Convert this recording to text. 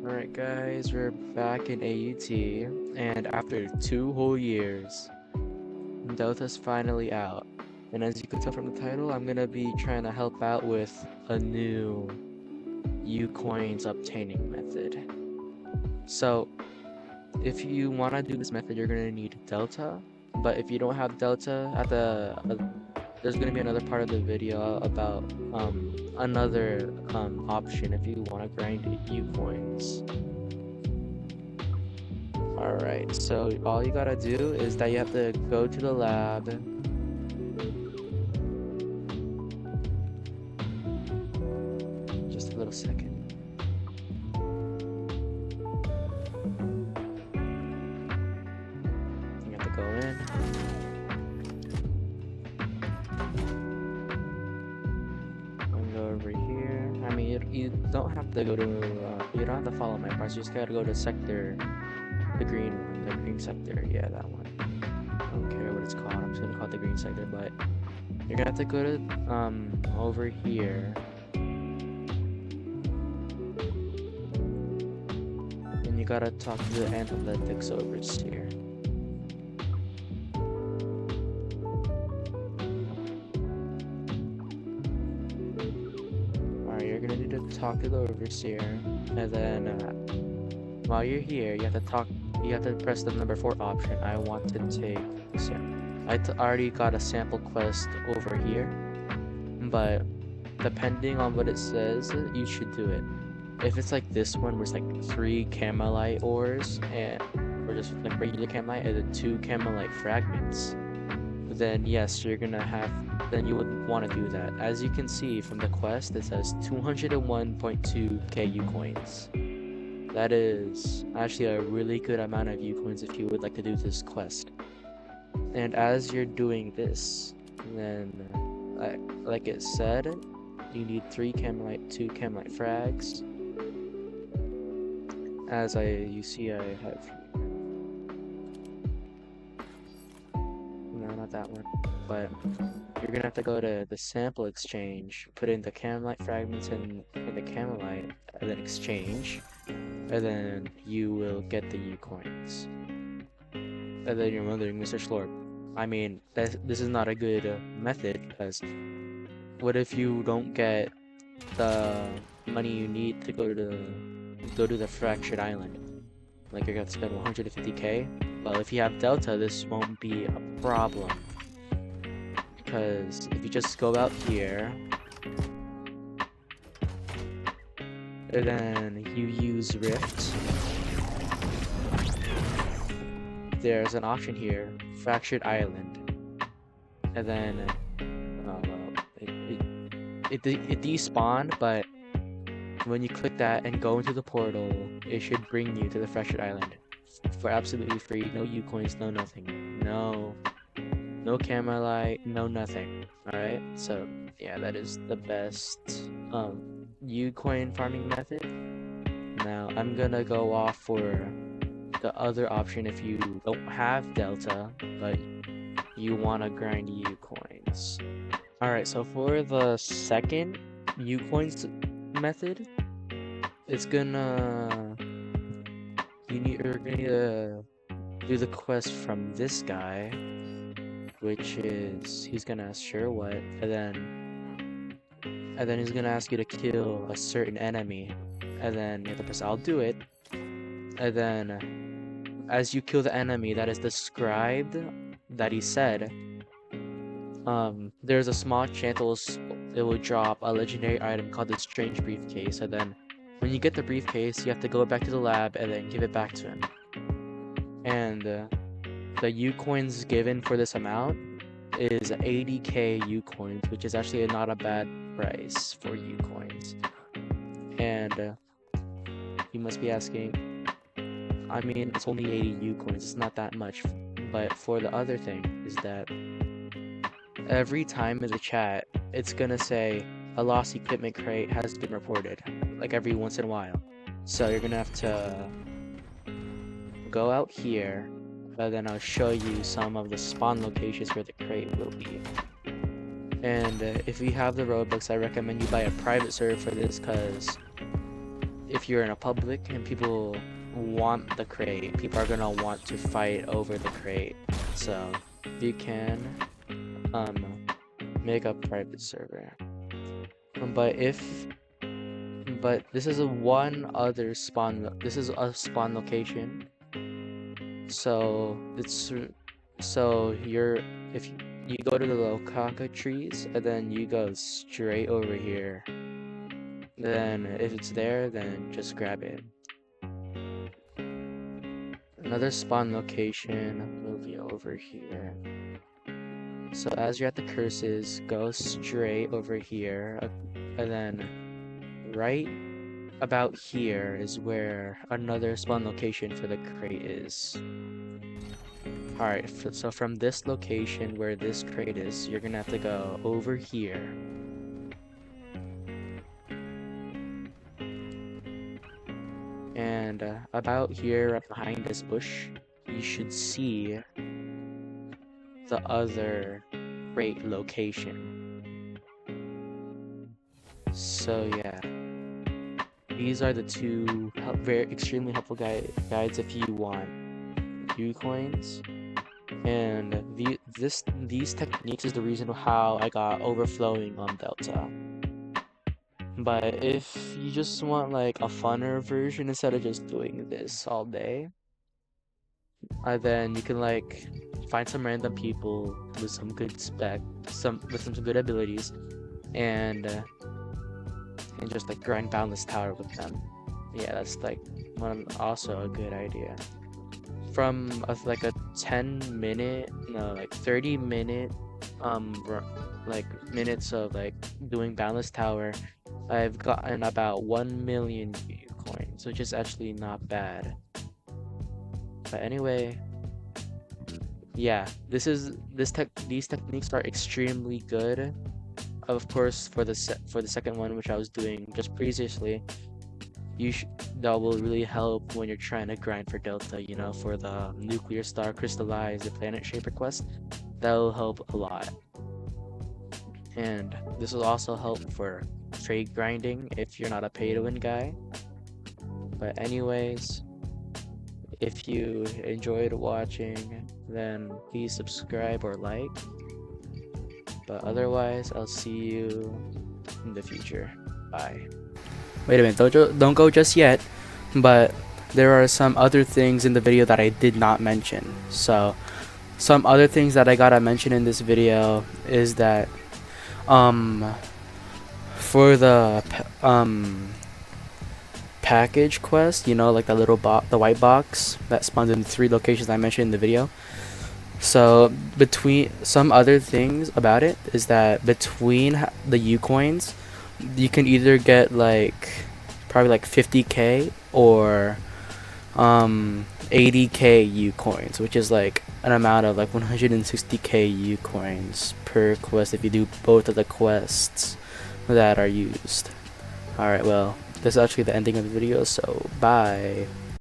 Alright guys, we're back in AUT, and after 2 whole years, Delta's finally out. And as you can tell from the title, I'm gonna be trying to help out with a new U-Coins obtaining method. So, if you wanna do this method, you're gonna need Delta, but if you don't have Delta, there's gonna be another part of the video about another option if you wanna grind U-Coins. Alright, so all you gotta do is that you have to go to the lab. Just a little second. You have to go in. And go over here. I mean, you don't have to go to, you don't have to follow my parts. You just gotta go to sector, the green one, the green sector. Yeah, that one. I don't care what it's called. I'm just gonna call it the green sector, but you're gonna have to go to, over here. And you gotta talk to the analytics overseer. Alright, you're gonna need to talk to the overseer, and then while you're here, you have to press the number 4 option. I want to take this. I already got a sample quest over here, but depending on what it says, you should do it. If it's like this one, where it's like 3 camelite ores, or just like regular camelite, and then 2 camelite fragments, then yes, then you would want to do that. As you can see from the quest, it says 201.2k U-Coins. That is actually a really good amount of U-Coins if you would like to do this quest. And as you're doing this, then like it said, you need 3 camelite, 2 camelite frags. As you see, I have, no, not that one, but you're gonna have to go to the sample exchange, put in the camelite fragments in the camelite, and then exchange, and then you will get the U-Coins. And then you're wondering, Mr. Schlorp, I mean, this is not a good method, because what if you don't get the money you need to go to the fractured island? Like, you're gonna spend 150k. Well, if you have Delta, this won't be a problem, because if you just go out here and then you use Rift, there's an option here, fractured island, and then it despawned, but when you click that and go into the portal, it should bring you to the fractured island for absolutely free. No U-Coins, no nothing, no camelite, no nothing. Alright, so yeah, that is the best U-Coin farming method. Now I'm gonna go off for the other option if you don't have Delta, but you want to grind U-Coins. Alright, so for the second U-Coins method, it's gonna, you're gonna need to do the quest from this guy, which is, he's gonna ask sure what, and then he's gonna ask you to kill a certain enemy, and then you have to press I'll do it, and then as you kill the enemy that is described that he said, there's a small chance it will drop a legendary item called the strange briefcase, and then when you get the briefcase, you have to go back to the lab and then give it back to him. And the U-Coins given for this amount is 80k U-Coins, which is actually not a bad price for U-Coins. And you must be asking, I mean, it's only 80 U-Coins, it's not that much. But for the other thing is that every time in the chat, it's gonna say a lost equipment crate has been reported, like every once in a while. So you're gonna have to go out here, and then I'll show you some of the spawn locations where the crate will be. And if you have the Robux, I recommend you buy a private server for this, because if you're in a public and people want the crate, people are gonna want to fight over the crate. So you can make a private server. But this is a one other spawn. This is a spawn location. So if you go to the Lokaka trees and then you go straight over here. Then if it's there, then just grab it. Another spawn location will be over here. So as you're at the curses, go straight over here, and then right about here is where another spawn location for the crate is. Alright, so from this location where this crate is, you're gonna have to go over here. And about here, right behind this bush, you should see the other crate location. So yeah, these are the two very extremely helpful guides if you want U-coins. And these techniques is the reason how I got overflowing on Delta. But if you just want like a funner version instead of just doing this all day, then you can like find some random people with some good spec, some good abilities, and just like grind boundless tower with them. Yeah, that's like also a good idea. From like a 10-minute, no, like 30-minute, like minutes of like doing boundless tower, I've gotten about 1 million coins, which is actually not bad. But anyway, yeah, these techniques are extremely good. Of course, for the second one, which I was doing just previously, that will really help when you're trying to grind for Delta. You know, for the nuclear star crystallize the planet shaper quest, that will help a lot. And this will also help for trade grinding if you're not a pay-to-win guy. But anyways, if you enjoyed watching, then please subscribe or like. But otherwise, I'll see you in the future. Bye. Wait a minute, don't go just yet. But there are some other things in the video that I did not mention. So some other things that I gotta mention in this video is that for the package quest, you know, like the little the white box that spawns in the 3 locations I mentioned in the video. So between some other things about it is that between the U coins, you can either get like probably like 50k or 80k U coins, which is like an amount of like 160k U coins per quest if you do both of the quests that are used. Alright, well, this is actually the ending of the video, so bye.